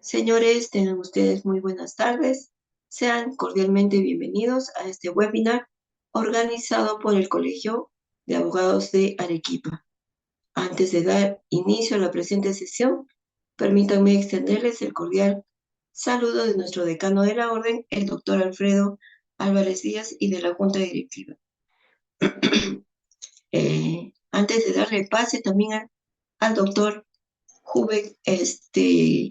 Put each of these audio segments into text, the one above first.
Señores, tengan ustedes muy buenas tardes. Sean cordialmente bienvenidos a este webinar organizado por el Colegio de Abogados de Arequipa. Antes de dar inicio a la presente sesión, permítanme extenderles el cordial saludo de nuestro decano de la Orden, el doctor Alfredo Álvarez Díaz, y de la Junta Directiva. Antes de darle pase también al doctor Juve,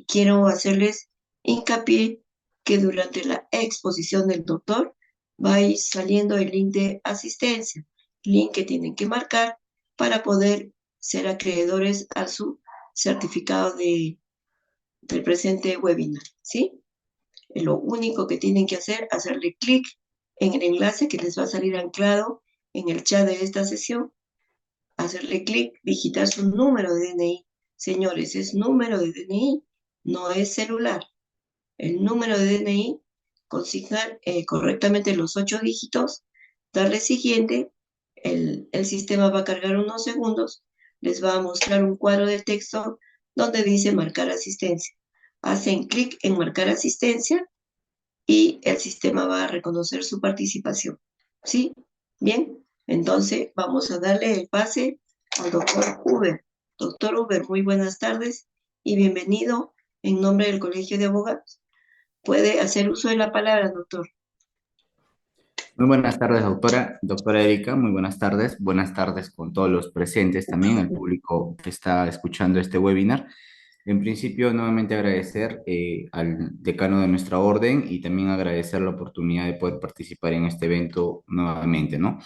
quiero hacerles hincapié que durante la exposición del doctor va a ir saliendo el link de asistencia, link que tienen que marcar para poder ser acreedores a su certificado del presente webinar, ¿sí? Lo único que tienen que hacer, hacerle clic en el enlace que les va a salir anclado en el chat de esta sesión, hacerle clic, digitar su número de DNI. Señores, es número de DNI, no es celular. El número de DNI, consignar correctamente los 8 dígitos, darle siguiente, el sistema va a cargar unos segundos, les va a mostrar un cuadro de texto donde dice marcar asistencia. Hacen clic en marcar asistencia y el sistema va a reconocer su participación. ¿Sí? Bien, entonces vamos a darle el pase al doctor Uber. Doctor Uber, muy buenas tardes y bienvenido en nombre del Colegio de Abogados. Puede hacer uso de la palabra, doctor. Muy buenas tardes, doctora. Doctora Erika, muy buenas tardes. Buenas tardes con todos los presentes también, el público que está escuchando este webinar. En principio, nuevamente agradecer al decano de nuestra orden y también agradecer la oportunidad de poder participar en este evento nuevamente, ¿no?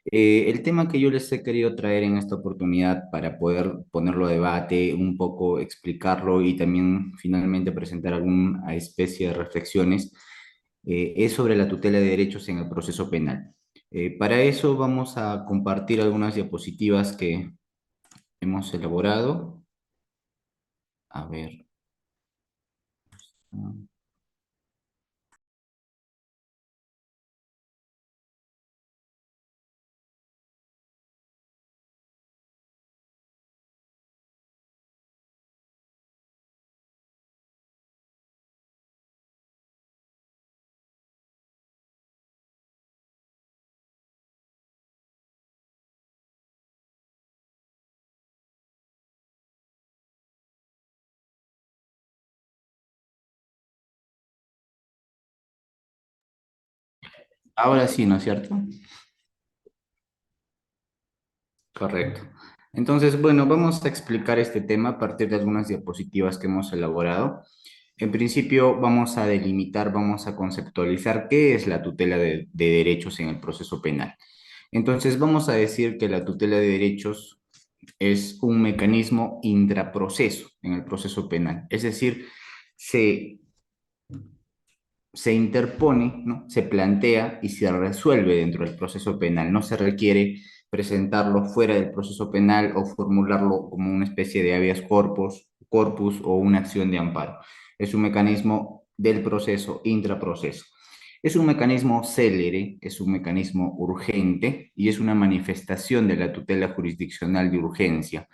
El tema que yo les he querido traer en esta oportunidad para poder ponerlo a debate, un poco explicarlo y también finalmente presentar alguna especie de reflexiones, es sobre la tutela de derechos en el proceso penal. Para eso vamos a compartir algunas diapositivas que hemos elaborado. A ver. Ahora sí, ¿no es cierto? Correcto. Entonces, bueno, vamos a explicar este tema a partir de algunas diapositivas que hemos elaborado. En principio, vamos a delimitar, vamos a conceptualizar qué es la tutela de derechos en el proceso penal. Entonces, vamos a decir que la tutela de derechos es un mecanismo intraproceso en el proceso penal. Es decir, se, se interpone, ¿no? Se plantea y se resuelve dentro del proceso penal. No se requiere presentarlo fuera del proceso penal o formularlo como una especie de habeas corpus o una acción de amparo. Es un mecanismo del proceso, intraproceso. Es un mecanismo célere, es un mecanismo urgente y es una manifestación de la tutela jurisdiccional de urgencia.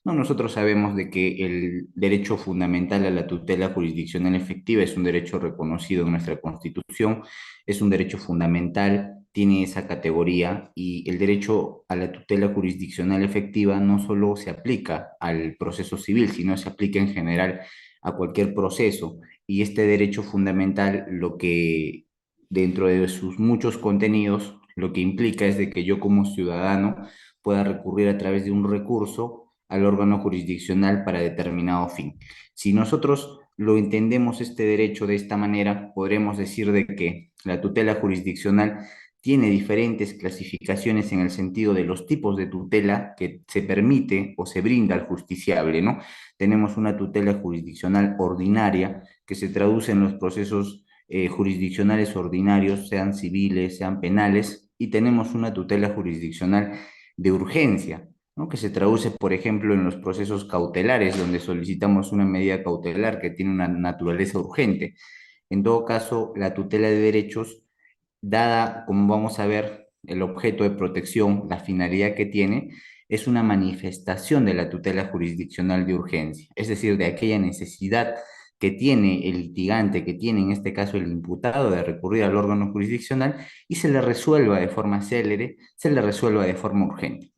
No, nosotros sabemos de que el derecho fundamental a la tutela jurisdiccional efectiva es un derecho reconocido en nuestra Constitución, es un derecho fundamental, tiene esa categoría y el derecho a la tutela jurisdiccional efectiva no solo se aplica al proceso civil, sino se aplica en general a cualquier proceso. Y este derecho fundamental, lo que dentro de sus muchos contenidos, lo que implica es de que yo como ciudadano pueda recurrir a través de un recurso al órgano jurisdiccional para determinado fin. Si nosotros lo entendemos este derecho de esta manera, podremos decir de que la tutela jurisdiccional tiene diferentes clasificaciones en el sentido de los tipos de tutela que se permite o se brinda al justiciable, ¿no? Tenemos una tutela jurisdiccional ordinaria que se traduce en los procesos jurisdiccionales ordinarios, sean civiles, sean penales, y tenemos una tutela jurisdiccional de urgencia, ¿no? Que se traduce, por ejemplo, en los procesos cautelares, donde solicitamos una medida cautelar que tiene una naturaleza urgente. En todo caso, la tutela de derechos, dada, como vamos a ver, el objeto de protección, la finalidad que tiene, es una manifestación de la tutela jurisdiccional de urgencia, es decir, de aquella necesidad que tiene el litigante, que tiene en este caso el imputado de recurrir al órgano jurisdiccional y se le resuelva de forma célere, se le resuelva de forma urgente.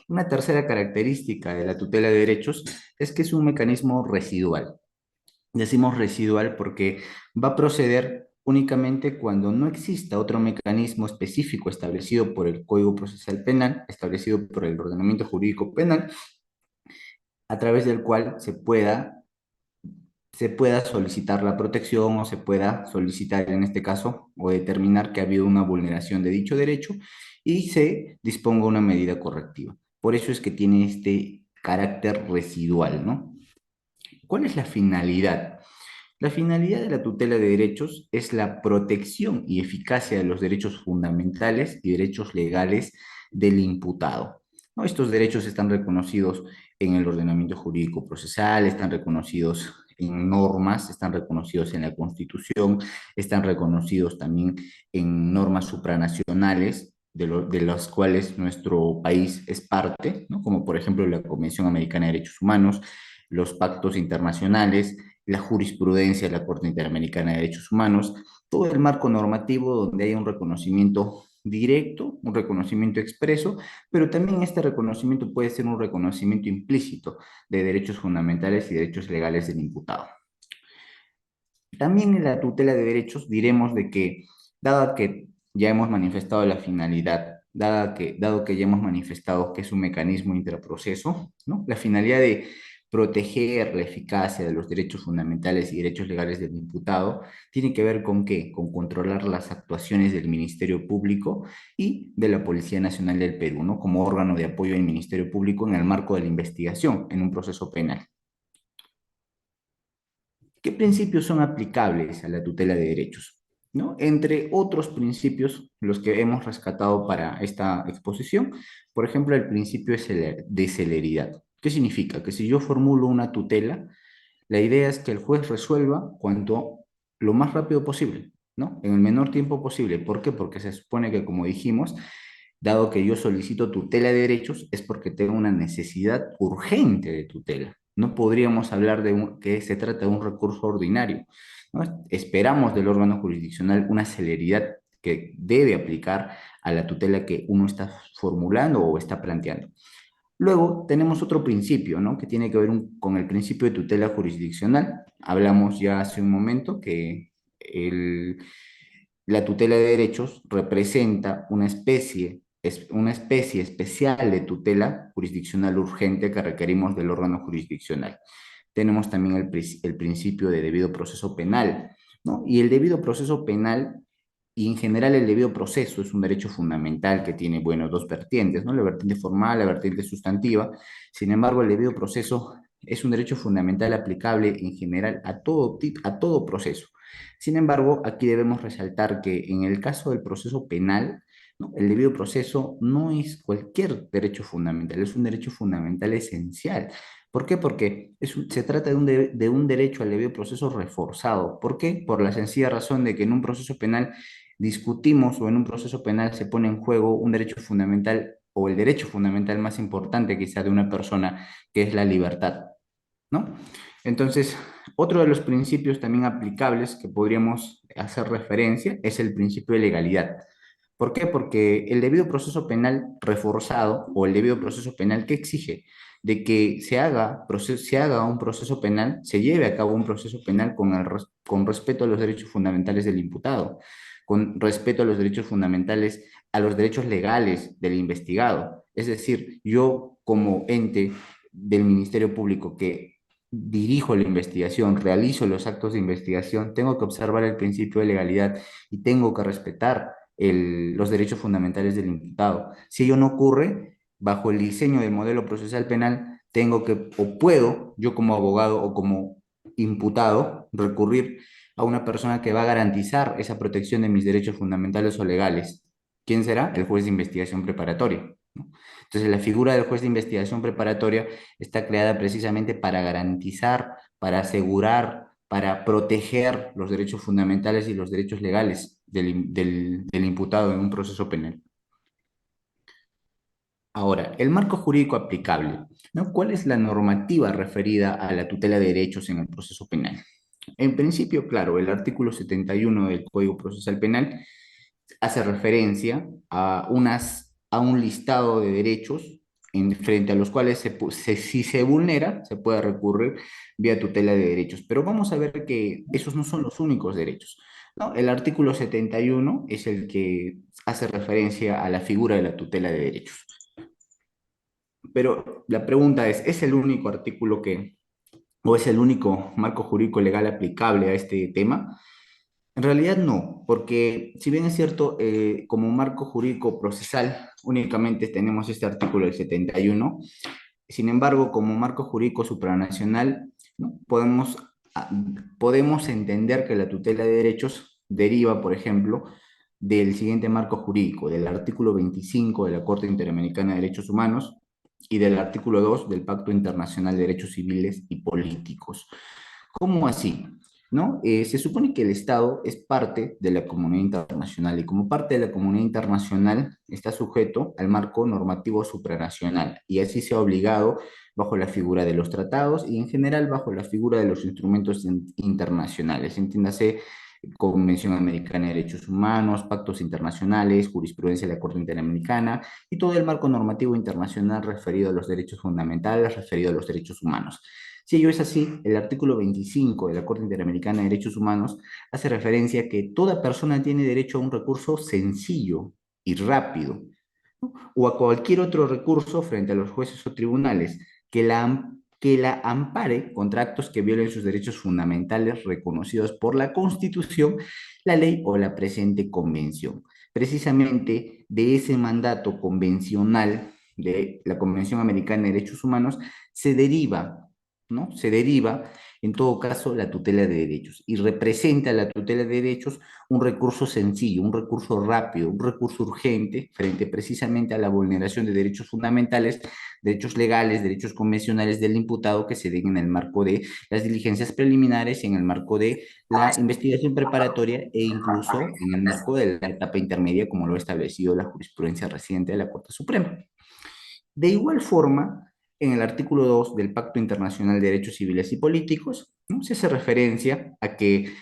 Una tercera característica de la tutela de derechos es que es un mecanismo residual. Decimos residual porque va a proceder únicamente cuando no exista otro mecanismo específico establecido por el Código Procesal Penal, establecido por el ordenamiento jurídico penal, a través del cual se pueda solicitar la protección o se pueda solicitar en este caso o determinar que ha habido una vulneración de dicho derecho y se disponga una medida correctiva. Por eso es que tiene este carácter residual, ¿no? ¿Cuál es la finalidad? La finalidad de la tutela de derechos es la protección y eficacia de los derechos fundamentales y derechos legales del imputado, ¿no? Estos derechos están reconocidos en el ordenamiento jurídico procesal, están reconocidos en normas, están reconocidos en la Constitución, están reconocidos también en normas supranacionales de las cuales nuestro país es parte, ¿no? Como por ejemplo la Convención Americana de Derechos Humanos, los pactos internacionales, la jurisprudencia de la Corte Interamericana de Derechos Humanos, todo el marco normativo donde haya un reconocimiento directo, un reconocimiento expreso, pero también este reconocimiento puede ser un reconocimiento implícito de derechos fundamentales y derechos legales del imputado. También en la tutela de derechos diremos de que, dado que ya hemos manifestado la finalidad, dado que ya hemos manifestado que es un mecanismo interproceso, ¿no? La finalidad de proteger la eficacia de los derechos fundamentales y derechos legales del imputado tiene que ver con qué, con controlar las actuaciones del Ministerio Público y de la Policía Nacional del Perú, ¿no? Como órgano de apoyo del Ministerio Público en el marco de la investigación en un proceso penal. ¿Qué principios son aplicables a la tutela de derechos? ¿No? Entre otros principios, los que hemos rescatado para esta exposición, por ejemplo, el principio de celeridad. ¿Qué significa? Que si yo formulo una tutela, la idea es que el juez resuelva lo más rápido posible, ¿no? En el menor tiempo posible. ¿Por qué? Porque se supone que, como dijimos, dado que yo solicito tutela de derechos, es porque tengo una necesidad urgente de tutela. No podríamos hablar que se trata de un recurso ordinario, ¿no? Esperamos del órgano jurisdiccional una celeridad que debe aplicar a la tutela que uno está formulando o está planteando. Luego tenemos otro principio, ¿no? Que tiene que ver con el principio de tutela jurisdiccional. Hablamos ya hace un momento que la tutela de derechos representa una especie especial de tutela jurisdiccional urgente que requerimos del órgano jurisdiccional. Tenemos también el principio de debido proceso penal, ¿no? Y el debido proceso penal y en general el debido proceso es un derecho fundamental que tiene, bueno, dos vertientes, ¿no? La vertiente formal, la vertiente sustantiva. Sin embargo, el debido proceso es un derecho fundamental aplicable en general a todo proceso. Sin embargo, aquí debemos resaltar que en el caso del proceso penal, ¿no? El debido proceso no es cualquier derecho fundamental, es un derecho fundamental esencial. ¿Por qué? Porque se trata de un derecho al debido proceso reforzado. ¿Por qué? Por la sencilla razón de que en un proceso penal discutimos o en un proceso penal se pone en juego un derecho fundamental o el derecho fundamental más importante quizá de una persona, que es la libertad, ¿no? Entonces, otro de los principios también aplicables que podríamos hacer referencia es el principio de legalidad. ¿Por qué? Porque el debido proceso penal reforzado o el debido proceso penal que exige de que se haga un proceso penal, se lleve a cabo un proceso penal con respeto a los derechos fundamentales del imputado, con respeto a los derechos fundamentales, a los derechos legales del investigado. Es decir, yo como ente del Ministerio Público que dirijo la investigación, realizo los actos de investigación, tengo que observar el principio de legalidad y tengo que respetar los derechos fundamentales del imputado. Si ello no ocurre, bajo el diseño del modelo procesal penal, tengo que, o puedo, yo como abogado o como imputado, recurrir a una persona que va a garantizar esa protección de mis derechos fundamentales o legales. ¿Quién será? El juez de investigación preparatoria, ¿no? Entonces, la figura del juez de investigación preparatoria está creada precisamente para garantizar, para asegurar, para proteger los derechos fundamentales y los derechos legales del imputado en un proceso penal. Ahora, el marco jurídico aplicable, ¿no? ¿Cuál es la normativa referida a la tutela de derechos en el proceso penal? En principio, claro, el artículo 71 del Código Procesal Penal hace referencia a un listado de derechos frente a los cuales si se vulnera, se puede recurrir vía tutela de derechos. Pero vamos a ver que esos no son los únicos derechos, ¿no? El artículo 71 es el que hace referencia a la figura de la tutela de derechos. Pero la pregunta ¿es el único artículo o es el único marco jurídico legal aplicable a este tema? En realidad no, porque si bien es cierto, como marco jurídico procesal únicamente tenemos este artículo del 71, sin embargo, como marco jurídico supranacional, ¿no? Ah, podemos entender que la tutela de derechos deriva, por ejemplo, del siguiente marco jurídico, del artículo 25 de la Corte Interamericana de Derechos Humanos y del artículo 2 del Pacto Internacional de Derechos Civiles y Políticos. ¿Cómo así? ¿No? Se supone que el Estado es parte de la comunidad internacional y como parte de la comunidad internacional está sujeto al marco normativo supranacional y así se ha obligado bajo la figura de los tratados y en general bajo la figura de los instrumentos internacionales. Entiéndase, Convención Americana de Derechos Humanos, pactos internacionales, jurisprudencia de la Corte Interamericana y todo el marco normativo internacional referido a los derechos fundamentales, referido a los derechos humanos. Si ello es así, el artículo 25 de la Corte Interamericana de Derechos Humanos hace referencia a que toda persona tiene derecho a un recurso sencillo y rápido, ¿no? O a cualquier otro recurso frente a los jueces o tribunales que la ampare contra actos que violen sus derechos fundamentales reconocidos por la Constitución, la ley o la presente convención. Precisamente de ese mandato convencional de la Convención Americana de Derechos Humanos se deriva, ¿no? Se deriva, en todo caso, la tutela de derechos y representa la tutela de derechos un recurso sencillo, un recurso rápido, un recurso urgente frente precisamente a la vulneración de derechos fundamentales, derechos legales, derechos convencionales del imputado que se den en el marco de las diligencias preliminares, en el marco de la investigación preparatoria e incluso en el marco de la etapa intermedia, como lo ha establecido la jurisprudencia reciente de la Corte Suprema. De igual forma, en el artículo 2 del Pacto Internacional de Derechos Civiles y Políticos, ¿no? Se hace referencia a que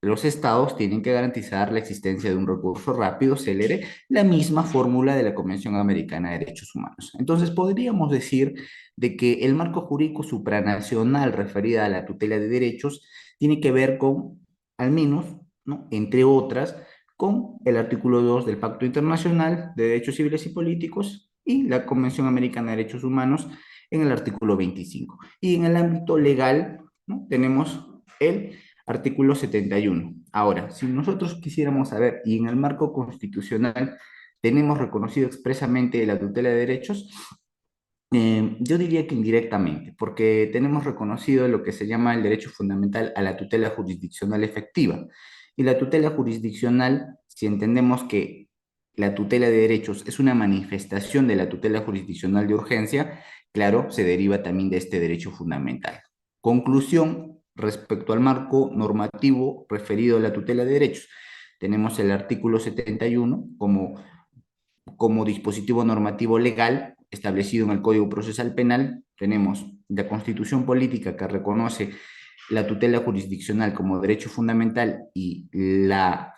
los estados tienen que garantizar la existencia de un recurso rápido, célere, la misma fórmula de la Convención Americana de Derechos Humanos. Entonces, podríamos decir de que el marco jurídico supranacional referido a la tutela de derechos tiene que ver con, al menos, ¿no? Entre otras, con el artículo 2 del Pacto Internacional de Derechos Civiles y Políticos y la Convención Americana de Derechos Humanos en el artículo 25. Y en el ámbito legal, ¿no? Tenemos el artículo 71. Ahora, si nosotros quisiéramos saber, y en el marco constitucional tenemos reconocido expresamente la tutela de derechos, yo diría que indirectamente, porque tenemos reconocido lo que se llama el derecho fundamental a la tutela jurisdiccional efectiva. Y la tutela jurisdiccional, si entendemos que la tutela de derechos es una manifestación de la tutela jurisdiccional de urgencia, claro, se deriva también de este derecho fundamental. Conclusión respecto al marco normativo referido a la tutela de derechos. Tenemos el artículo 71 como dispositivo normativo legal establecido en el Código Procesal Penal. Tenemos la Constitución Política que reconoce la tutela jurisdiccional como derecho fundamental y la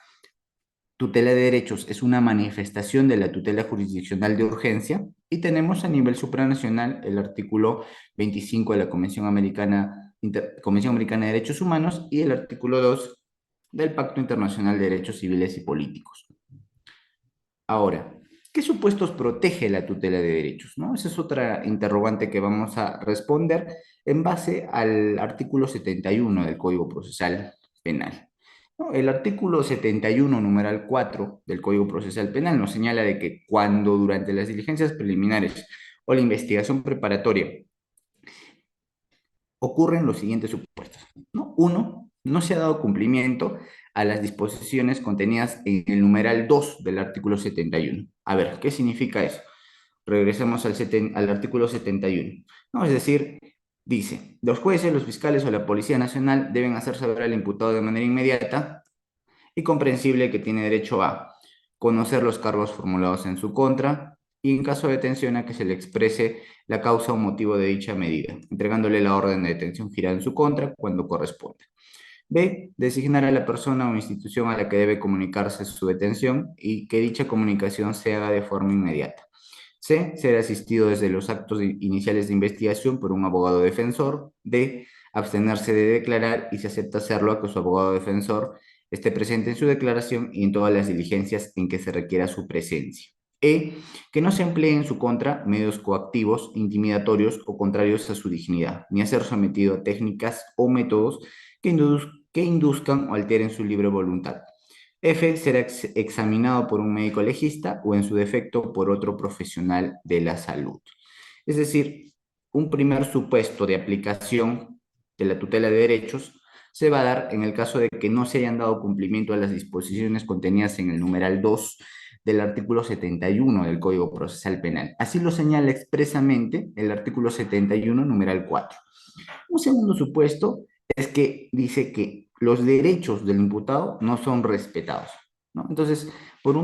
tutela de derechos es una manifestación de la tutela jurisdiccional de urgencia. Y tenemos a nivel supranacional el artículo 25 de la Convención Americana de Derechos Humanos y el artículo 2 del Pacto Internacional de Derechos Civiles y Políticos. Ahora, ¿qué supuestos protege la tutela de derechos? ¿No? Esa es otra interrogante que vamos a responder en base al artículo 71 del Código Procesal Penal. ¿No? El artículo 71, numeral 4 del Código Procesal Penal nos señala de que cuando durante las diligencias preliminares o la investigación preparatoria ocurren los siguientes supuestos, ¿no? Uno, no se ha dado cumplimiento a las disposiciones contenidas en el numeral 2 del artículo 71. A ver, ¿qué significa eso? Regresemos al artículo 71. ¿No? Es decir, dice, los jueces, los fiscales o la Policía Nacional deben hacer saber al imputado de manera inmediata y comprensible que tiene derecho a conocer los cargos formulados en su contra, y en caso de detención a que se le exprese la causa o motivo de dicha medida, entregándole la orden de detención girada en su contra cuando corresponda. B. Designar a la persona o institución a la que debe comunicarse su detención y que dicha comunicación se haga de forma inmediata. C. Ser asistido desde los actos iniciales de investigación por un abogado defensor. D. Abstenerse de declarar y si acepta hacerlo a que su abogado defensor esté presente en su declaración y en todas las diligencias en que se requiera su presencia. E. Que no se emplee en su contra medios coactivos, intimidatorios o contrarios a su dignidad, ni a ser sometido a técnicas o métodos que induzcan o alteren su libre voluntad. F. Será examinado por un médico legista o en su defecto por otro profesional de la salud. Es decir, un primer supuesto de aplicación de la tutela de derechos se va a dar en el caso de que no se hayan dado cumplimiento a las disposiciones contenidas en el numeral 2 del artículo 71 del Código Procesal Penal. Así lo señala expresamente el artículo 71, numeral 4. Un segundo supuesto es que dice que los derechos del imputado no son respetados, ¿no? Entonces, por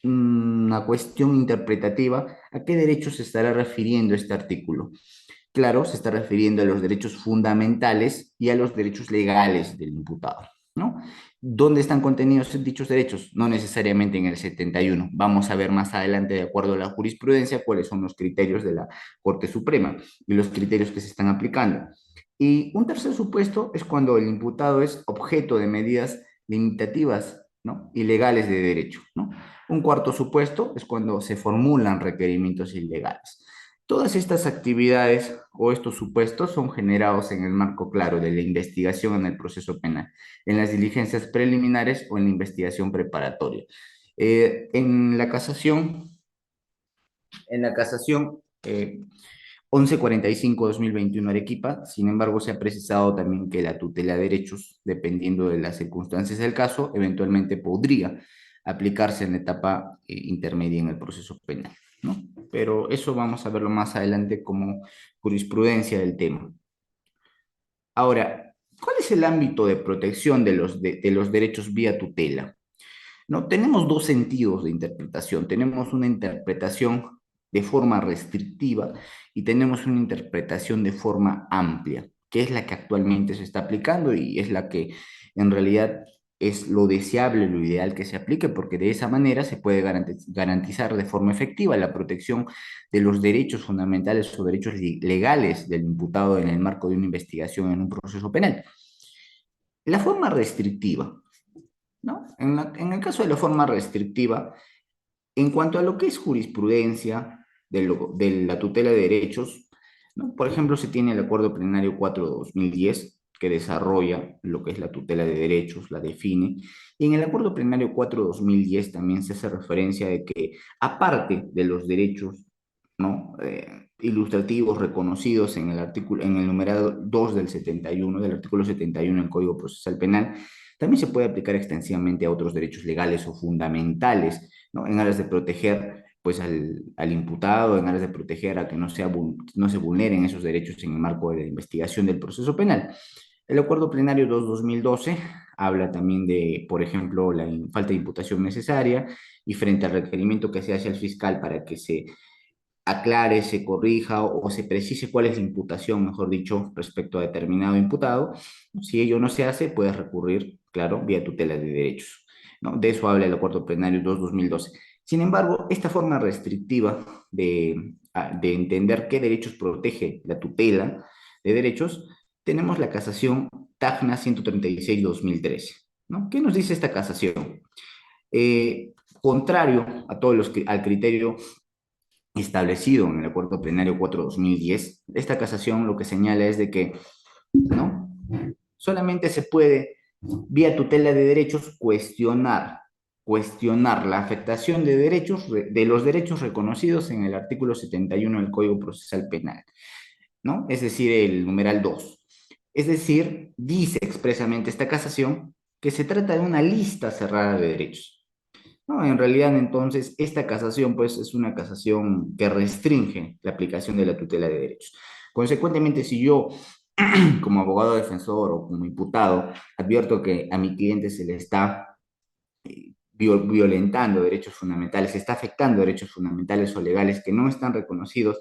una cuestión interpretativa, ¿a qué derechos se estará refiriendo este artículo? Claro, se está refiriendo a los derechos fundamentales y a los derechos legales del imputado, ¿no? ¿Dónde están contenidos dichos derechos? No necesariamente en el 71. Vamos a ver más adelante, de acuerdo a la jurisprudencia, cuáles son los criterios de la Corte Suprema y los criterios que se están aplicando. Y un tercer supuesto es cuando el imputado es objeto de medidas limitativas, ¿no? Ilegales de derecho, ¿no? Un cuarto supuesto es cuando se formulan requerimientos ilegales. Todas estas actividades o estos supuestos son generados en el marco claro de la investigación en el proceso penal, en las diligencias preliminares o en la investigación preparatoria. En la casación, en la casación 1145-2021 Arequipa. Sin embargo, se ha precisado también que la tutela de derechos, dependiendo de las circunstancias del caso, eventualmente podría aplicarse en la etapa intermedia en el proceso penal, ¿no? Pero eso vamos a verlo más adelante como jurisprudencia del tema. Ahora, ¿cuál es el ámbito de protección de los derechos vía tutela? ¿No? Tenemos dos sentidos de interpretación. Tenemos una interpretación de forma restrictiva y tenemos una interpretación de forma amplia, que es la que actualmente se está aplicando y es la que en realidad es lo deseable, lo ideal que se aplique, porque de esa manera se puede garantizar de forma efectiva la protección de los derechos fundamentales o derechos legales del imputado en el marco de una investigación en un proceso penal. La forma restrictiva, ¿no? En el caso de la forma restrictiva, en cuanto a lo que es jurisprudencia de la tutela de derechos, ¿no? Por ejemplo, se tiene el Acuerdo Plenario 4/2010 que desarrolla lo que es la tutela de derechos, la define, y en el Acuerdo Plenario 4/2010 también se hace referencia de que, aparte de los derechos, ¿no? Ilustrativos reconocidos en el artículo, en el numerado 2 del 71, del artículo 71 del Código Procesal Penal, también se puede aplicar extensivamente a otros derechos legales o fundamentales, ¿no? En aras de proteger pues al imputado, en aras de proteger a que no se vulneren esos derechos en el marco de la investigación del proceso penal. El Acuerdo Plenario 2/2012 habla también de, por ejemplo, la falta de imputación necesaria y frente al requerimiento que se hace al fiscal para que se aclare, se corrija o se precise cuál es la imputación, mejor dicho, respecto a determinado imputado. Si ello no se hace, puede recurrir, claro, vía tutela de derechos, ¿no? De eso habla el Acuerdo Plenario 2/2012. Sin embargo, esta forma restrictiva de entender qué derechos protege la tutela de derechos, tenemos la casación Tacna 136/2013, ¿no? ¿Qué nos dice esta casación? Contrario a al criterio establecido en el Acuerdo Plenario 4/2010, esta casación lo que señala es de que, ¿no? Solamente se puede, vía tutela de derechos, cuestionar la afectación de derechos, de los derechos reconocidos en el artículo 71 del Código Procesal Penal, ¿no? Es decir, el numeral 2. Es decir, dice expresamente esta casación que se trata de una lista cerrada de derechos. No, en realidad, entonces, esta casación, pues, es una casación que restringe la aplicación de la tutela de derechos. Consecuentemente, si yo, como abogado defensor o como imputado, advierto que a mi cliente se le está violentando derechos fundamentales, está afectando derechos fundamentales o legales que no están reconocidos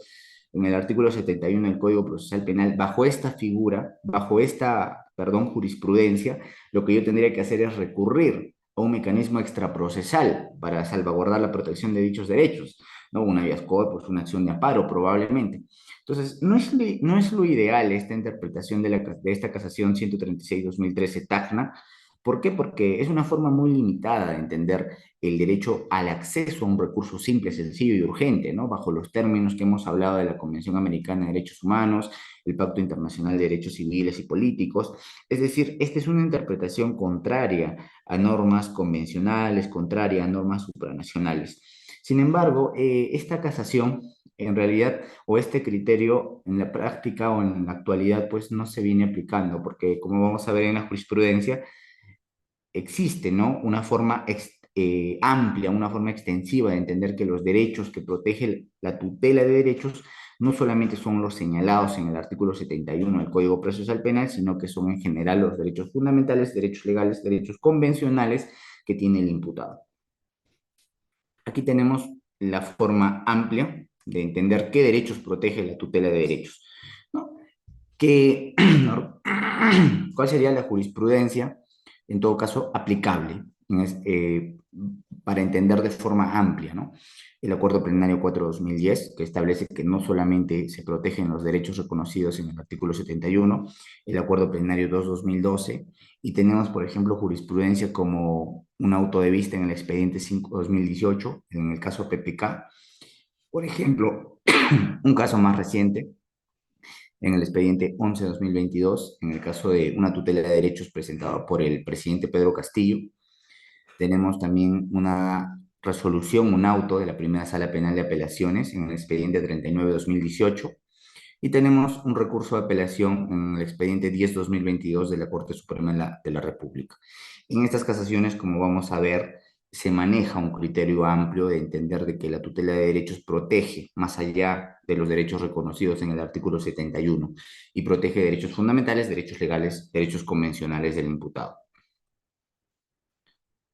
en el artículo 71 del Código Procesal Penal, bajo esta figura, bajo esta, perdón, jurisprudencia, lo que yo tendría que hacer es recurrir a un mecanismo extraprocesal para salvaguardar la protección de dichos derechos, ¿no? Una habeas corpus, una acción de amparo, probablemente. Entonces, no es lo ideal esta interpretación de esta casación 136-2013 TACNA. ¿Por qué? Porque es una forma muy limitada de entender el derecho al acceso a un recurso simple, sencillo y urgente, ¿no? Bajo los términos que hemos hablado de la Convención Americana de Derechos Humanos, el Pacto Internacional de Derechos Civiles y Políticos. Es decir, esta es una interpretación contraria a normas convencionales, contraria a normas supranacionales. Sin embargo, esta casación, en realidad, o este criterio en la práctica o en la actualidad, pues no se viene aplicando, porque como vamos a ver en la jurisprudencia, existe, ¿no? Una forma amplia, una forma extensiva de entender que los derechos que protege la tutela de derechos no solamente son los señalados en el artículo 71 del Código Procesal Penal, sino que son en general los derechos fundamentales, derechos legales, derechos convencionales que tiene el imputado. Aquí tenemos la forma amplia de entender qué derechos protege la tutela de derechos, ¿no? Que, ¿Cuál sería la jurisprudencia, en todo caso, aplicable para entender de forma amplia, ¿no? El Acuerdo Plenario 4/2010, que establece que no solamente se protegen los derechos reconocidos en el artículo 71, el Acuerdo Plenario 2/2012, y tenemos, por ejemplo, jurisprudencia como un auto de vista en el expediente 5/2018, en el caso PPK. Por ejemplo, un caso más reciente, en el expediente 11/2022, en el caso de una tutela de derechos presentada por el presidente Pedro Castillo. Tenemos también una resolución, un auto de la primera sala penal de apelaciones en el expediente 39/2018. Y tenemos un recurso de apelación en el expediente 10/2022 de la Corte Suprema de la República. En estas casaciones, como vamos a ver, se maneja un criterio amplio de entender de que la tutela de derechos protege más allá de los derechos reconocidos en el artículo 71 y protege derechos fundamentales, derechos legales, derechos convencionales del imputado.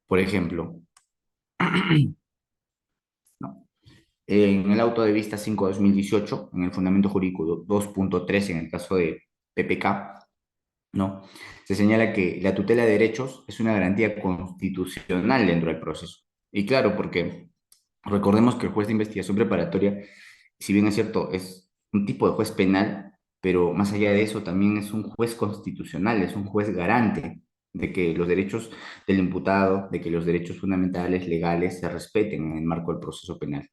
Por ejemplo, ¿no? En el auto de vista 5/2018, en el fundamento jurídico 2.3, en el caso de PPK, ¿no? Se señala que la tutela de derechos es una garantía constitucional dentro del proceso. Y claro, porque recordemos que el juez de investigación preparatoria, si bien es cierto, es un tipo de juez penal, pero más allá de eso también es un juez constitucional, es un juez garante de que los derechos del imputado, de que los derechos fundamentales legales se respeten en el marco del proceso penal,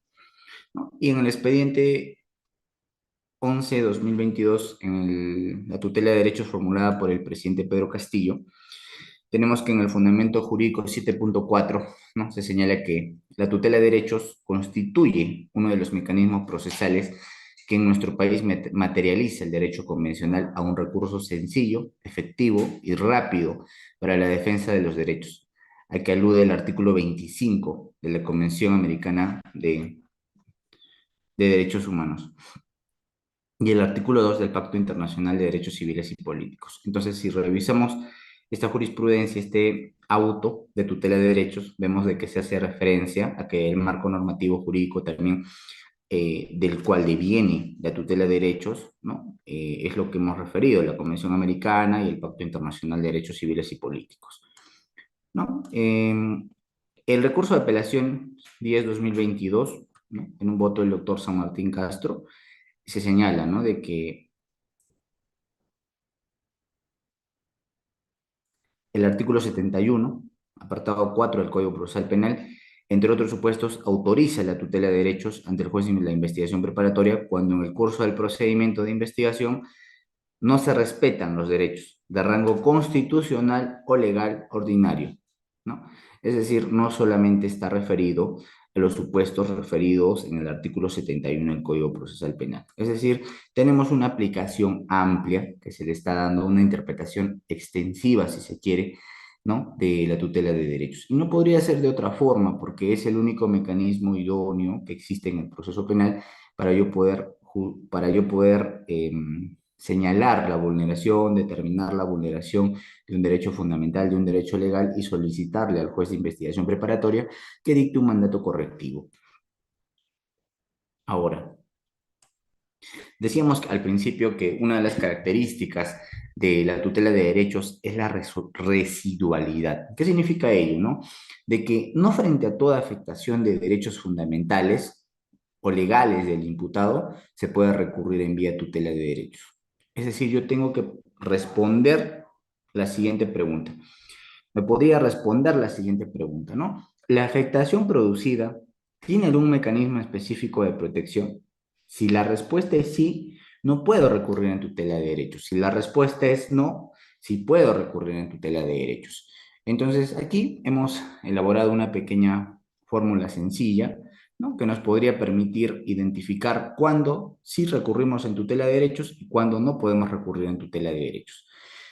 ¿no? Y en el expediente 11/2022, la tutela de derechos formulada por el presidente Pedro Castillo, tenemos que en el fundamento jurídico 7.4, ¿no? Se señala que la tutela de derechos constituye uno de los mecanismos procesales que en nuestro país materializa el derecho convencional a un recurso sencillo, efectivo y rápido para la defensa de los derechos, a que alude el artículo 25 de la Convención Americana de Derechos Humanos y el artículo 2 del Pacto Internacional de Derechos Civiles y Políticos. Entonces, si revisamos esta jurisprudencia, este auto de tutela de derechos, vemos de que se hace referencia a que el marco normativo jurídico también del cual deviene la tutela de derechos, ¿no? Es lo que hemos referido, la Convención Americana y el Pacto Internacional de Derechos Civiles y Políticos, ¿no? El recurso de apelación 10/2022, ¿no? En un voto del doctor San Martín Castro, se señala, ¿no? De que el artículo 71, apartado 4 del Código Procesal Penal, entre otros supuestos, autoriza la tutela de derechos ante el juez de la investigación preparatoria cuando en el curso del procedimiento de investigación no se respetan los derechos de rango constitucional o legal ordinario, ¿no? Es decir, no solamente está referido a los supuestos referidos en el artículo 71 del Código Procesal Penal. Es decir, tenemos una aplicación amplia que se le está dando una interpretación extensiva, si se quiere, ¿no? De la tutela de derechos. Y no podría ser de otra forma, porque es el único mecanismo idóneo que existe en el proceso penal para yo poder señalar la vulneración, determinar la vulneración de un derecho fundamental, de un derecho legal y solicitarle al juez de investigación preparatoria que dicte un mandato correctivo. Ahora, decíamos al principio que una de las características de la tutela de derechos es la residualidad. ¿Qué significa ello, no? De que no frente a toda afectación de derechos fundamentales o legales del imputado se puede recurrir en vía tutela de derechos. Es decir, yo tengo que responder la siguiente pregunta. Me podría responder la siguiente pregunta, ¿no? ¿La afectación producida tiene algún mecanismo específico de protección? Si la respuesta es sí, no puedo recurrir en tutela de derechos. Si la respuesta es no, sí puedo recurrir en tutela de derechos. Entonces, aquí hemos elaborado una pequeña fórmula sencilla, ¿no? Que nos podría permitir identificar cuándo sí recurrimos en tutela de derechos y cuándo no podemos recurrir en tutela de derechos.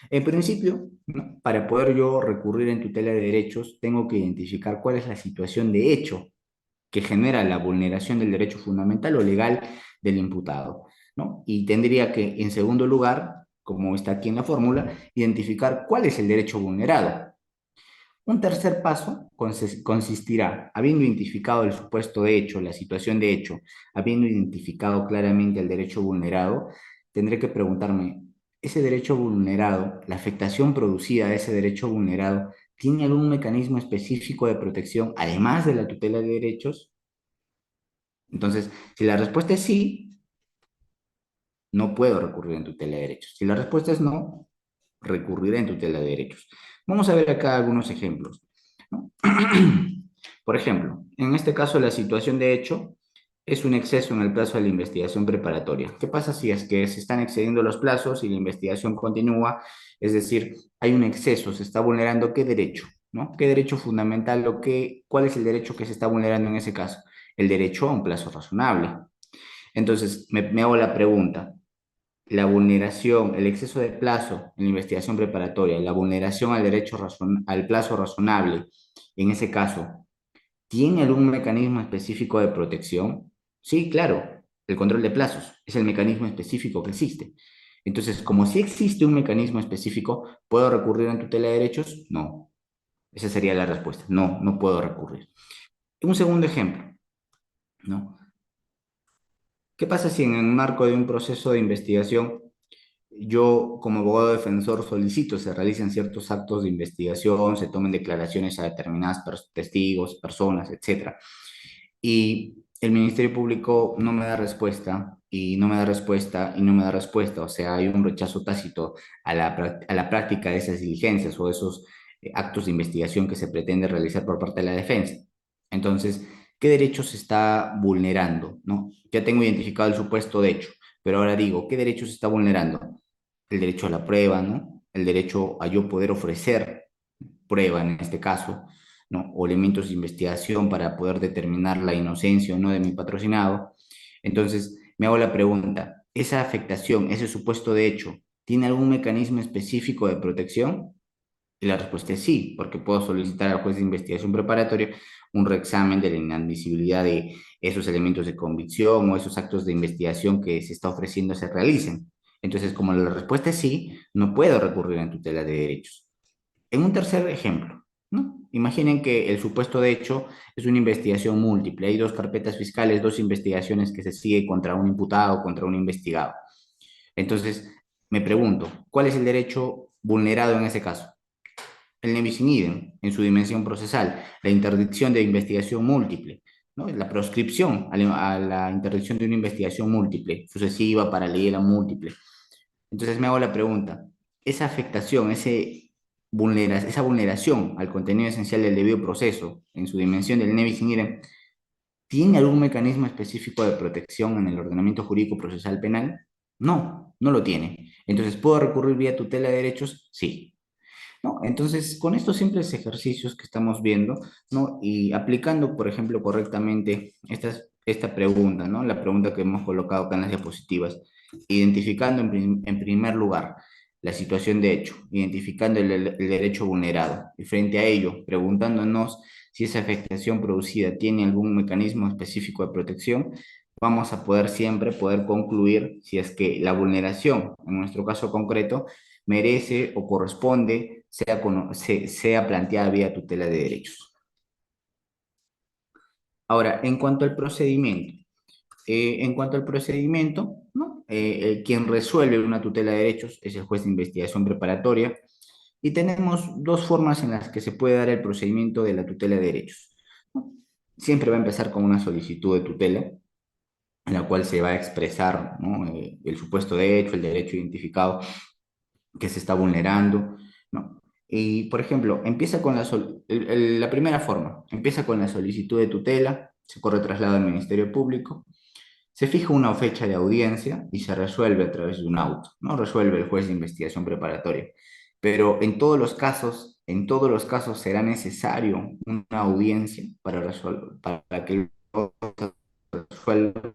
En principio, ¿no? Para poder yo recurrir en tutela de derechos, tengo que identificar cuál es la situación de hecho que genera la vulneración del derecho fundamental o legal del imputado, ¿no? Y tendría que, en segundo lugar, como está aquí en la fórmula, identificar cuál es el derecho vulnerado. Un tercer paso consistirá, habiendo identificado el supuesto de hecho, la situación de hecho, habiendo identificado claramente el derecho vulnerado, tendré que preguntarme, ¿ese derecho vulnerado, la afectación producida de ese derecho vulnerado, tiene algún mecanismo específico de protección además de la tutela de derechos? Entonces, si la respuesta es sí, no puedo recurrir en tutela de derechos. Si la respuesta es no, recurriré en tutela de derechos. Vamos a ver acá algunos ejemplos, ¿no? Por ejemplo, en este caso la situación de hecho es un exceso en el plazo de la investigación preparatoria. ¿Qué pasa si es que se están excediendo los plazos y la investigación continúa? Es decir, hay un exceso, se está vulnerando qué derecho, ¿no? ¿Qué derecho fundamental o cuál es el derecho que se está vulnerando en ese caso? El derecho a un plazo razonable. Entonces, me hago la pregunta, la vulneración, el exceso de plazo en la investigación preparatoria, la vulneración al derecho al plazo razonable, en ese caso, ¿tiene algún mecanismo específico de protección? Sí, claro, el control de plazos es el mecanismo específico que existe. Entonces, como si existe un mecanismo específico, ¿puedo recurrir en tutela de derechos? No. Esa sería la respuesta. No, no puedo recurrir. Un segundo ejemplo, ¿no? ¿Qué pasa si en el marco de un proceso de investigación yo, como abogado defensor, solicito se realicen ciertos actos de investigación, se tomen declaraciones a determinadas testigos, personas, etcétera? Y el Ministerio Público no me da respuesta, y no me da respuesta, y no me da respuesta. O sea, hay un rechazo tácito a la práctica de esas diligencias o esos actos de investigación que se pretende realizar por parte de la defensa. Entonces, ¿qué derecho se está vulnerando? ¿No? Ya tengo identificado el supuesto de hecho, pero ahora digo, ¿qué derecho se está vulnerando? El derecho a la prueba, ¿no? El derecho a yo poder ofrecer prueba en este caso, ¿no? O elementos de investigación para poder determinar la inocencia o no de mi patrocinado. Entonces, me hago la pregunta, ¿esa afectación, ese supuesto de hecho, tiene algún mecanismo específico de protección? Y la respuesta es sí, porque puedo solicitar al juez de investigación preparatoria un reexamen de la inadmisibilidad de esos elementos de convicción o esos actos de investigación que se está ofreciendo se realicen. Entonces, como la respuesta es sí, no puedo recurrir en tutela de derechos. En un tercer ejemplo, ¿no? Imaginen que el supuesto de hecho es una investigación múltiple. Hay dos carpetas fiscales, dos investigaciones que se sigue contra un imputado, contra un investigado. Entonces, me pregunto, ¿cuál es el derecho vulnerado en ese caso? El nebis in idem, en su dimensión procesal, la interdicción de investigación múltiple, ¿no? La proscripción a la interdicción de una investigación múltiple, sucesiva, paralela, múltiple. Entonces me hago la pregunta, esa afectación, esa vulneración al contenido esencial del debido proceso en su dimensión del nebis in idem, ¿tiene algún mecanismo específico de protección en el ordenamiento jurídico procesal penal? No, no lo tiene. Entonces, ¿puedo recurrir vía tutela de derechos? Sí. ¿No? Entonces, con estos simples ejercicios que estamos viendo, ¿no? Y aplicando, por ejemplo, correctamente esta pregunta, ¿no? La pregunta que hemos colocado acá en las diapositivas, identificando en primer lugar la situación de hecho, identificando el derecho vulnerado, y frente a ello, preguntándonos si esa afectación producida tiene algún mecanismo específico de protección, vamos a poder siempre poder concluir si es que la vulneración, en nuestro caso concreto, merece o corresponde, sea planteada vía tutela de derechos. Ahora, en cuanto al procedimiento, ¿no? Quien resuelve una tutela de derechos es el juez de investigación preparatoria y tenemos dos formas en las que se puede dar el procedimiento de la tutela de derechos, ¿no? Siempre va a empezar con una solicitud de tutela en la cual se va a expresar, ¿no? El supuesto derecho, el derecho identificado que se está vulnerando, ¿no? Y, por ejemplo, empieza con la primera forma, empieza con la solicitud de tutela, se corre traslado al Ministerio Público, se fija una fecha de audiencia y se resuelve a través de un auto, ¿no? Resuelve el juez de investigación preparatoria. Pero en todos los casos será necesario una audiencia para que el juez resuelva,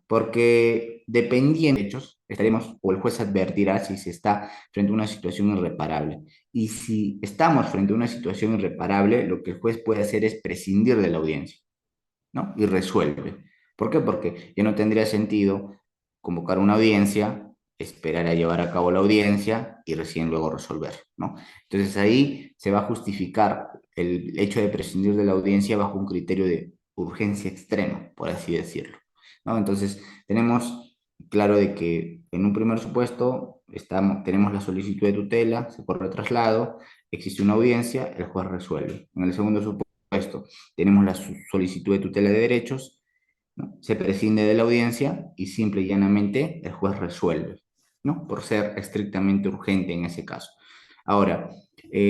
porque dependiendo de hechos, estaremos o el juez advertirá si se está frente a una situación irreparable. Y si estamos frente a una situación irreparable, lo que el juez puede hacer es prescindir de la audiencia, ¿no? Y resuelve. ¿Por qué? Porque ya no tendría sentido convocar una audiencia, esperar a llevar a cabo la audiencia y recién luego resolver, ¿no? Entonces ahí se va a justificar el hecho de prescindir de la audiencia bajo un criterio de urgencia extrema, por así decirlo, ¿no? Entonces tenemos claro de que en un primer supuesto tenemos la solicitud de tutela, se corre el traslado, existe una audiencia, el juez resuelve. En el segundo supuesto, tenemos la solicitud de tutela de derechos, ¿no? Se prescinde de la audiencia y simple y llanamente el juez resuelve, ¿no? Por ser estrictamente urgente en ese caso. Ahora,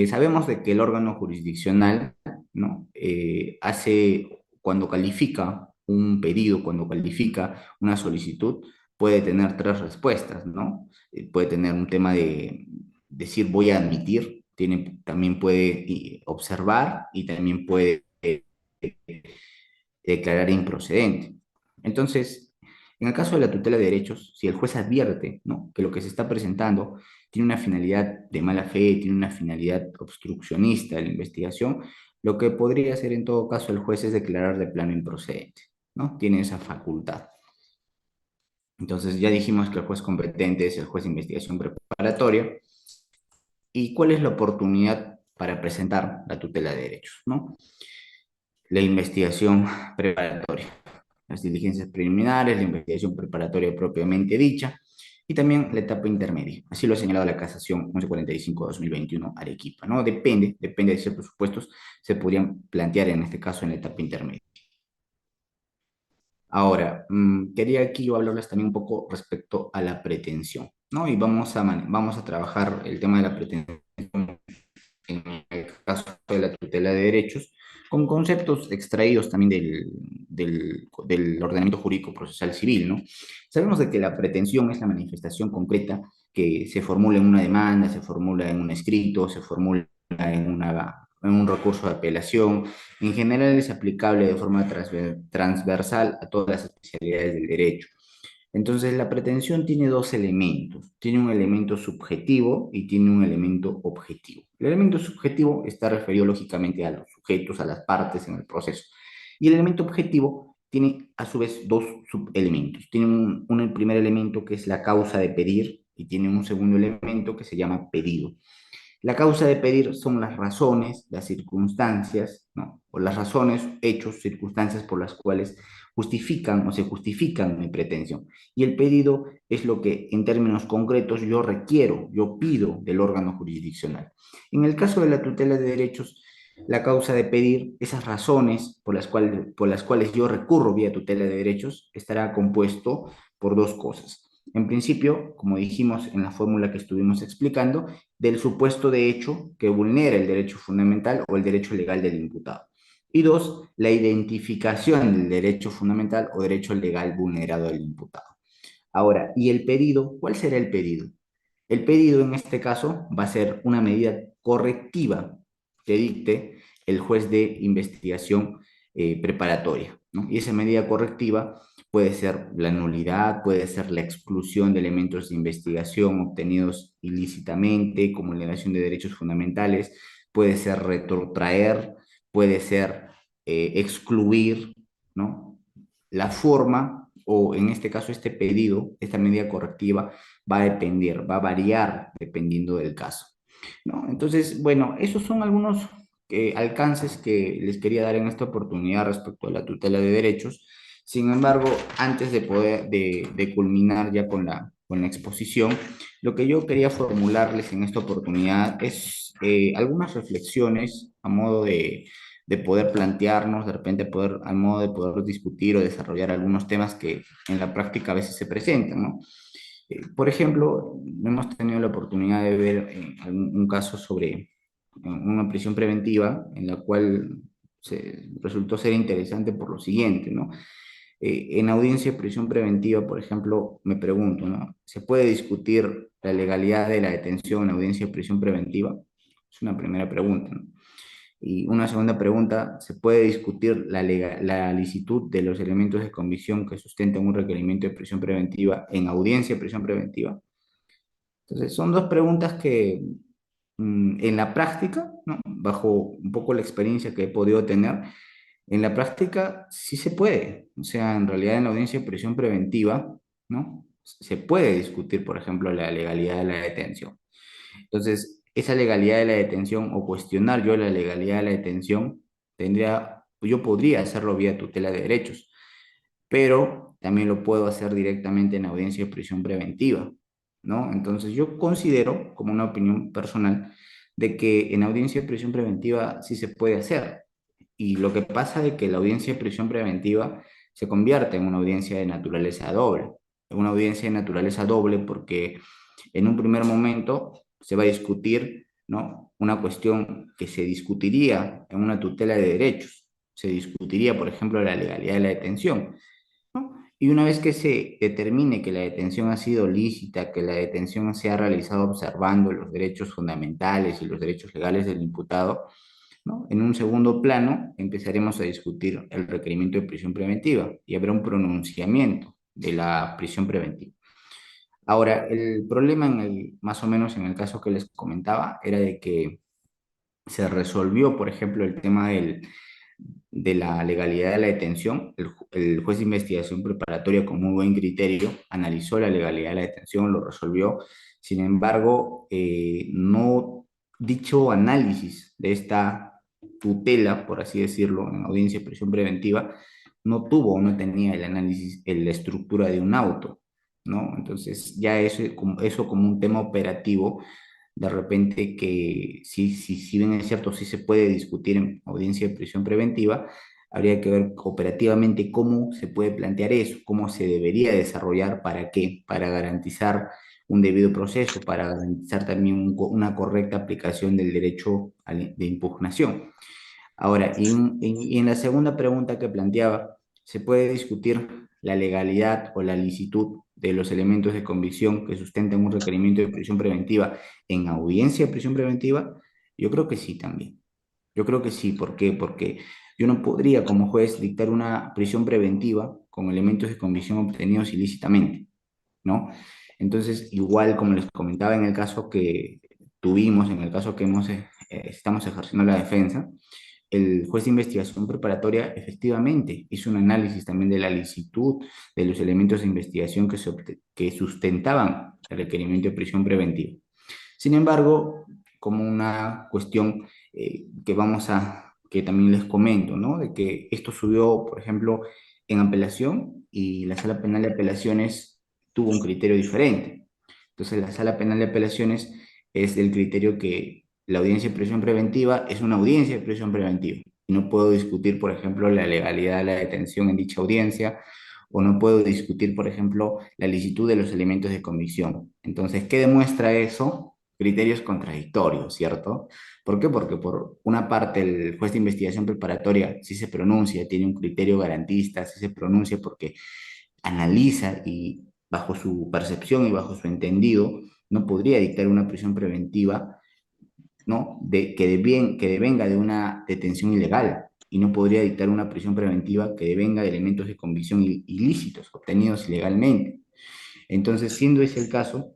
sabemos de que el órgano jurisdiccional, ¿no? Cuando califica un pedido, cuando califica una solicitud, puede tener tres respuestas, ¿no? Puede tener un tema de decir voy a admitir, también puede observar y también puede declarar improcedente. Entonces, en el caso de la tutela de derechos, si el juez advierte, ¿no?, que lo que se está presentando tiene una finalidad de mala fe, tiene una finalidad obstruccionista de la investigación, lo que podría hacer en todo caso el juez es declarar de plano improcedente, ¿no? Tiene esa facultad. Entonces, ya dijimos que el juez competente es el juez de investigación preparatoria. ¿Y cuál es la oportunidad para presentar la tutela de derechos, ¿no? La investigación preparatoria, las diligencias preliminares, la investigación preparatoria propiamente dicha, y también la etapa intermedia. Así lo ha señalado la casación 1145-2021 Arequipa, ¿no? Depende de ciertos supuestos, se podrían plantear en este caso en la etapa intermedia. Ahora, quería aquí yo hablarles también un poco respecto a la pretensión, ¿no? Y vamos a trabajar el tema de la pretensión en el caso de la tutela de derechos, con conceptos extraídos también del ordenamiento jurídico procesal civil, ¿no? Sabemos de que la pretensión es la manifestación concreta que se formula en una demanda, se formula en un escrito, se formula en un recurso de apelación. En general es aplicable de forma transversal a todas las especialidades del derecho. Entonces, la pretensión tiene dos elementos. Tiene un elemento subjetivo y tiene un elemento objetivo. El elemento subjetivo está referido lógicamente a los sujetos, a las partes en el proceso. Y el elemento objetivo tiene a su vez dos subelementos. Tiene un primer elemento que es la causa de pedir y tiene un segundo elemento que se llama pedido. La causa de pedir son las razones, las circunstancias, ¿no? O las razones, hechos, circunstancias por las cuales justifican o se justifican mi pretensión. Y el pedido es lo que en términos concretos yo requiero, yo pido del órgano jurisdiccional. En el caso de la tutela de derechos, la causa de pedir, esas razones por las cuales yo recurro vía tutela de derechos, estará compuesto por dos cosas. En principio, como dijimos en la fórmula que estuvimos explicando, del supuesto de hecho que vulnera el derecho fundamental o el derecho legal del imputado. Y dos, la identificación del derecho fundamental o derecho legal vulnerado del imputado. Ahora, ¿y el pedido? ¿Cuál será el pedido? El pedido en este caso va a ser una medida correctiva que dicte el juez de investigación preparatoria, ¿no? Y esa medida correctiva puede ser la nulidad, puede ser la exclusión de elementos de investigación obtenidos ilícitamente, como negación de derechos fundamentales, puede ser retrotraer, puede ser excluir, ¿no? La forma, o en este caso este pedido, esta medida correctiva, va a depender, va a variar dependiendo del caso, ¿no? Entonces, bueno, esos son algunos alcances que les quería dar en esta oportunidad respecto a la tutela de derechos. Sin embargo, antes de poder, de culminar ya con la exposición, lo que yo quería formularles en esta oportunidad es algunas reflexiones a modo de poder plantearnos, de repente poder, al modo de poder discutir o desarrollar algunos temas que en la práctica a veces se presentan, ¿no? Por ejemplo, hemos tenido la oportunidad de ver un caso sobre una prisión preventiva en la cual resultó ser interesante por lo siguiente, ¿no? En audiencia de prisión preventiva, por ejemplo, me pregunto, ¿no? ¿Se puede discutir la legalidad de la detención en audiencia de prisión preventiva? Es una primera pregunta, ¿no? Y una segunda pregunta, ¿se puede discutir la licitud de los elementos de convicción que sustentan un requerimiento de prisión preventiva en audiencia de prisión preventiva? Entonces, son dos preguntas que en la práctica, ¿no? Bajo un poco la experiencia que he podido tener, en la práctica sí se puede. O sea, en realidad en la audiencia de prisión preventiva, ¿no? Se puede discutir, por ejemplo, la legalidad de la detención. Entonces, esa legalidad de la detención o cuestionar yo la legalidad de la detención, yo podría hacerlo vía tutela de derechos, pero también lo puedo hacer directamente en audiencia de prisión preventiva, ¿no? Entonces, yo considero, como una opinión personal, de que en audiencia de prisión preventiva sí se puede hacer. Y lo que pasa es que la audiencia de prisión preventiva se convierte en una audiencia de naturaleza doble. Una audiencia de naturaleza doble porque en un primer momento se va a discutir, ¿no? Una cuestión que se discutiría en una tutela de derechos. Se discutiría, por ejemplo, la legalidad de la detención, ¿no? Y una vez que se determine que la detención ha sido lícita, que la detención se ha realizado observando los derechos fundamentales y los derechos legales del imputado, ¿no? En un segundo plano empezaremos a discutir el requerimiento de prisión preventiva y habrá un pronunciamiento de la prisión preventiva. Ahora, el problema más o menos en el caso que les comentaba era de que se resolvió, por ejemplo, el tema de la legalidad de la detención. El juez de investigación preparatoria con muy buen criterio analizó la legalidad de la detención, lo resolvió. Sin embargo, no dicho análisis de esta tutela, por así decirlo, en audiencia de prisión preventiva, no tuvo o no tenía el análisis, la estructura de un auto, ¿no? Entonces, ya eso como un tema operativo de repente que si bien es cierto, sí se puede discutir en audiencia de prisión preventiva, habría que ver operativamente cómo se puede plantear eso, cómo se debería desarrollar, para qué, para garantizar un debido proceso, para garantizar también una correcta aplicación del derecho de impugnación. Ahora, y en la segunda pregunta que planteaba, ¿se puede discutir la legalidad o la licitud de los elementos de convicción que sustentan un requerimiento de prisión preventiva en audiencia de prisión preventiva? Yo creo que sí también. Yo creo que sí. ¿Por qué? Porque yo no podría como juez dictar una prisión preventiva con elementos de convicción obtenidos ilícitamente, ¿no? Entonces, igual como les comentaba en el caso que tuvimos, en el caso que estamos ejerciendo la defensa, el juez de investigación preparatoria efectivamente hizo un análisis también de la licitud de los elementos de investigación que sustentaban el requerimiento de prisión preventiva. Sin embargo, como una cuestión que también les comento, ¿no? De que esto subió, por ejemplo, en apelación y la Sala Penal de Apelaciones tuvo un criterio diferente. Entonces, la Sala Penal de Apelaciones es del criterio que la audiencia de prisión preventiva es una audiencia de prisión preventiva. Y no puedo discutir, por ejemplo, la legalidad de la detención en dicha audiencia, o no puedo discutir, por ejemplo, la licitud de los elementos de convicción. Entonces, ¿qué demuestra eso? Criterios contradictorios, ¿cierto? ¿Por qué? Porque por una parte el juez de investigación preparatoria sí se pronuncia, tiene un criterio garantista, sí se pronuncia porque analiza y bajo su percepción y bajo su entendido no podría dictar una prisión preventiva, ¿no? Que devenga de una detención ilegal, y no podría dictar una prisión preventiva que devenga de elementos de convicción ilícitos obtenidos ilegalmente. Entonces, siendo ese el caso,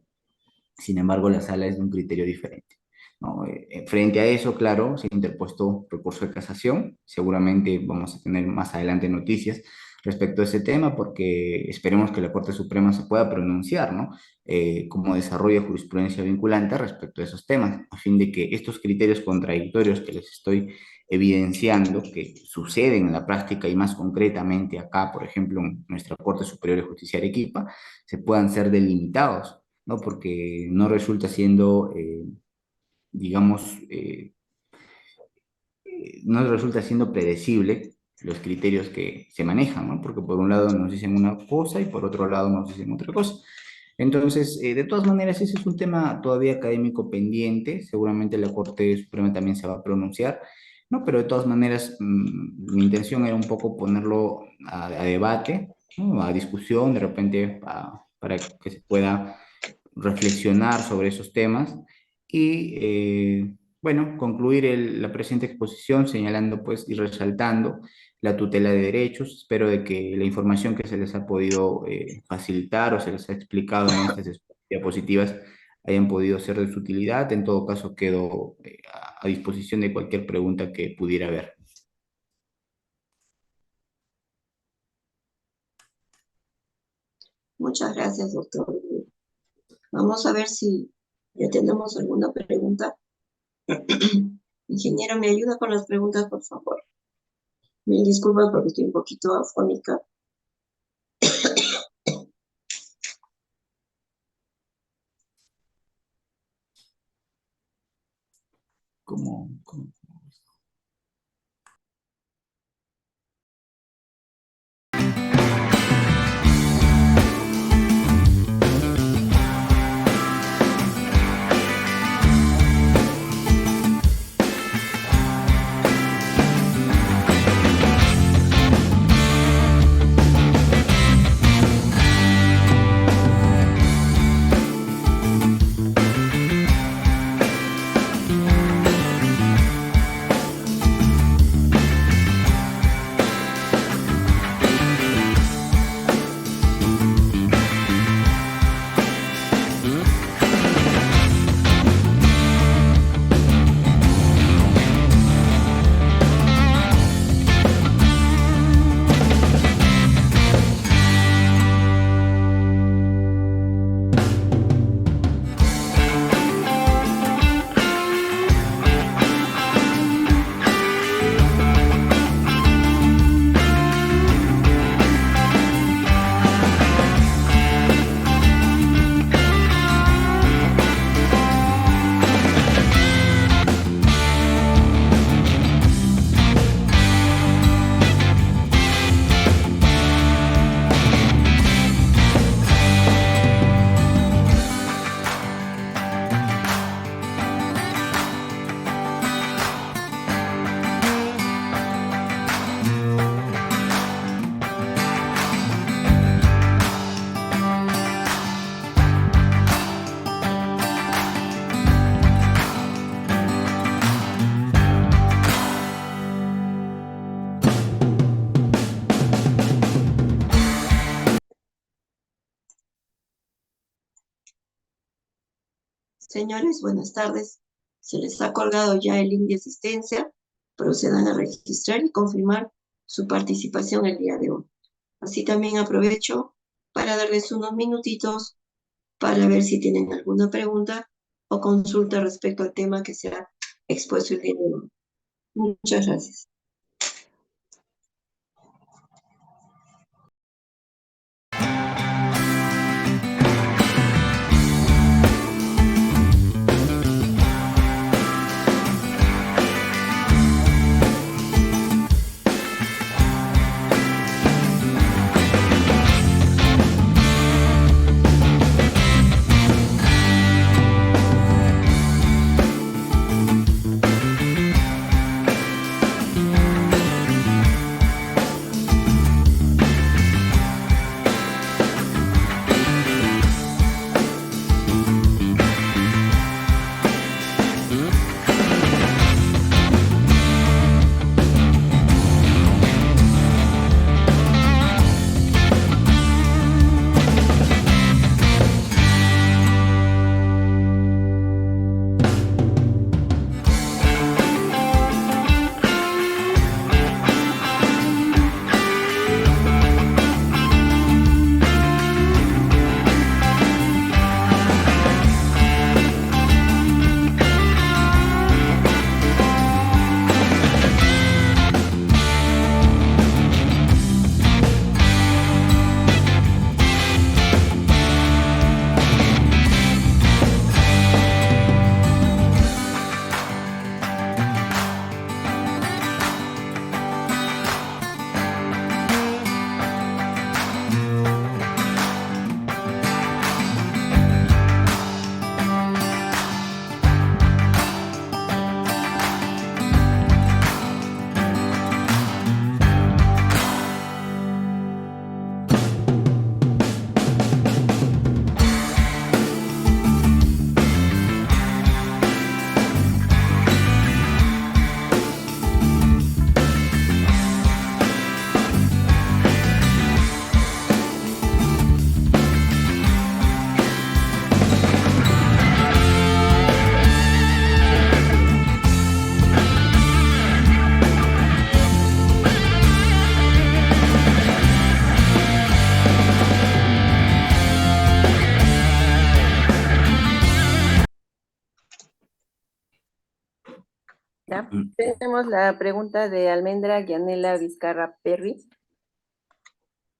sin embargo, la sala es de un criterio diferente. ¿no? Frente a eso, claro, se ha interpuesto recurso de casación. Seguramente vamos a tener más adelante noticias respecto a ese tema porque esperemos que la Corte Suprema se pueda pronunciar, ¿no? Como desarrolla jurisprudencia vinculante respecto a esos temas, a fin de que estos criterios contradictorios que les estoy evidenciando, que suceden en la práctica y más concretamente acá, por ejemplo, en nuestra Corte Superior de Justicia de Arequipa, se puedan ser delimitados, ¿no? Porque no resulta siendo, digamos, no resulta siendo predecible los criterios que se manejan, ¿no? Porque por un lado nos dicen una cosa y por otro lado nos dicen otra cosa. Entonces, de todas maneras, ese es un tema todavía académico pendiente. Seguramente la Corte Suprema también se va a pronunciar, ¿no? Pero de todas maneras, mi intención era un poco ponerlo a debate, ¿no? A discusión, de repente, para que se pueda reflexionar sobre esos temas y, bueno, concluir la presente exposición señalando pues y resaltando la tutela de derechos. Espero de que la información que se les ha podido facilitar o se les ha explicado en estas diapositivas hayan podido ser de su utilidad. En todo caso, quedo a disposición de cualquier pregunta que pudiera haber. Muchas gracias, doctor. Vamos a ver si ya tenemos alguna pregunta. Ingeniero, ¿me ayuda con las preguntas, por favor? Me disculpa porque estoy un poquito afónica. ¿Cómo? Señores, buenas tardes. Se les ha colgado ya el link de asistencia. Procedan a registrar y confirmar su participación el día de hoy. Así también aprovecho para darles unos minutitos para ver si tienen alguna pregunta o consulta respecto al tema que se ha expuesto el día de hoy. Muchas gracias. ¿Ya? Tenemos la pregunta de Almendra Gianella Vizcarra Perry.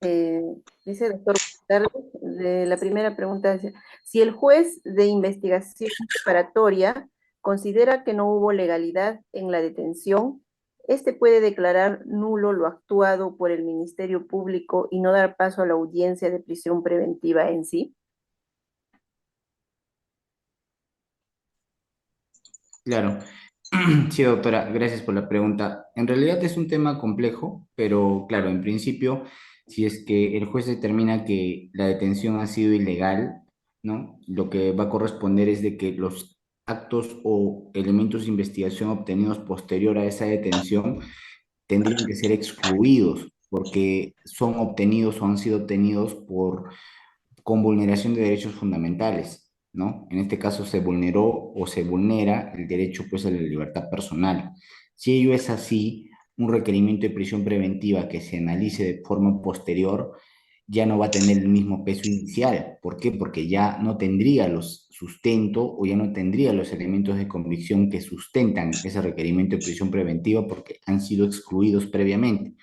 Eh, Dice, doctor, buenas tardes. La primera pregunta es, si el juez de investigación preparatoria considera que no hubo legalidad en la detención, ¿este puede declarar nulo lo actuado por el Ministerio Público y no dar paso a la audiencia de prisión preventiva en sí? Claro. Sí, doctora, gracias por la pregunta. En realidad es un tema complejo, pero claro, en principio, si es que el juez determina que la detención ha sido ilegal, ¿no? Lo que va a corresponder es de que los actos o elementos de investigación obtenidos posterior a esa detención tendrían que ser excluidos porque son obtenidos o han sido obtenidos con vulneración de derechos fundamentales, ¿no? En este caso se vulneró o se vulnera el derecho pues a la libertad personal. Si ello es así, un requerimiento de prisión preventiva que se analice de forma posterior ya no va a tener el mismo peso inicial. ¿Por qué? Porque ya no tendría los sustento o ya no tendría los elementos de convicción que sustentan ese requerimiento de prisión preventiva porque han sido excluidos previamente.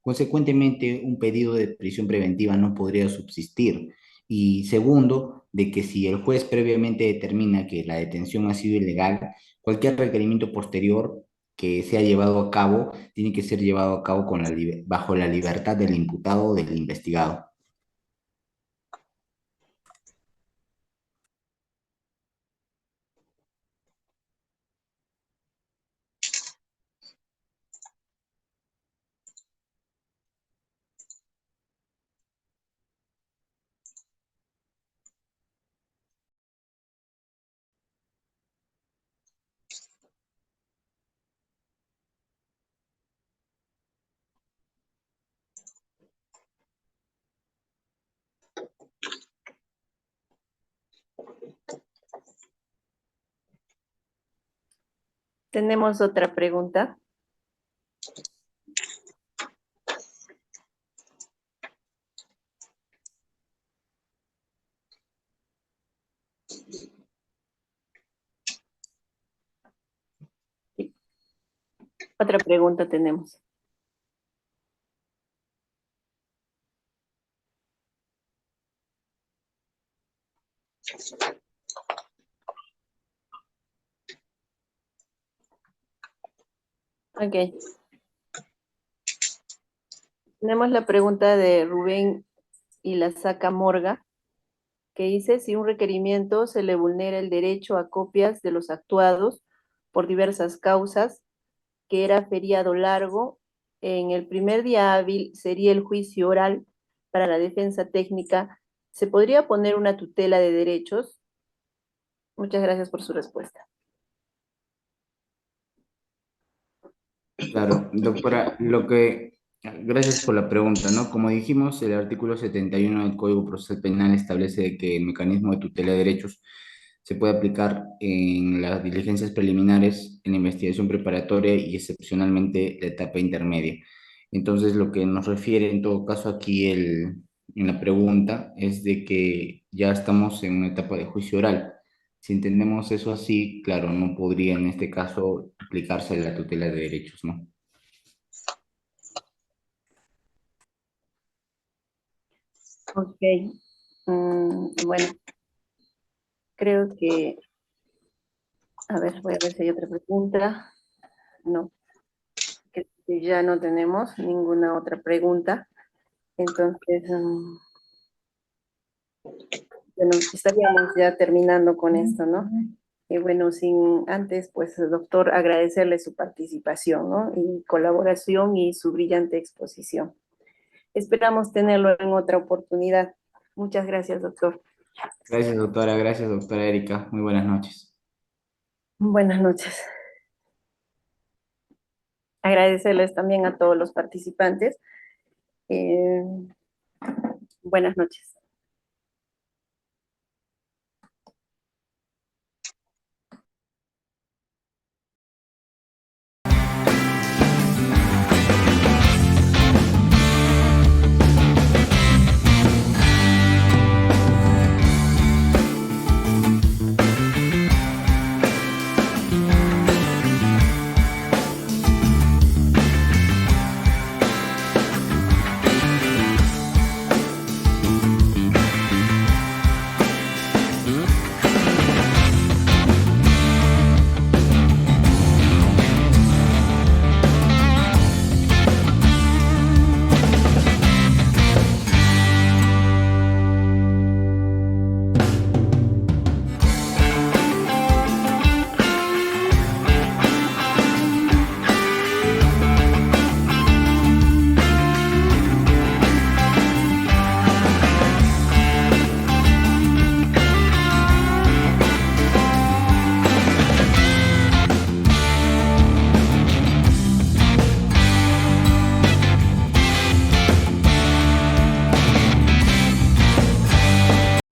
Consecuentemente, un pedido de prisión preventiva no podría subsistir. Y segundo, de que si el juez previamente determina que la detención ha sido ilegal, cualquier requerimiento posterior que sea llevado a cabo tiene que ser llevado a cabo bajo la libertad del imputado o del investigado. Tenemos otra pregunta. Sí, otra pregunta tenemos. Ok. Tenemos la pregunta de Rubén Ilazaca Morga, que dice si un requerimiento se le vulnera el derecho a copias de los actuados por diversas causas, que era feriado largo, en el primer día hábil sería el juicio oral para la defensa técnica, ¿se podría poner una tutela de derechos? Muchas gracias por su respuesta. Claro, doctora, gracias por la pregunta, ¿no? Como dijimos, el artículo 71 del Código Procesal Penal establece que el mecanismo de tutela de derechos se puede aplicar en las diligencias preliminares, en la investigación preparatoria y excepcionalmente la etapa intermedia. Entonces, lo que nos refiere en todo caso aquí en la pregunta es de que ya estamos en una etapa de juicio oral. Si entendemos eso así, claro, no podría en este caso aplicarse la tutela de derechos, ¿no? Ok. Bueno, creo que, a ver, voy a ver si hay otra pregunta. No, creo que ya no tenemos ninguna otra pregunta. Entonces, bueno, estaríamos ya terminando con esto, ¿no? Y bueno, sin antes, pues, doctor, agradecerle su participación, ¿no? Y colaboración y su brillante exposición. Esperamos tenerlo en otra oportunidad. Muchas gracias, doctor. Gracias, doctora Erika. Muy buenas noches. Buenas noches. Agradecerles también a todos los participantes. Buenas noches.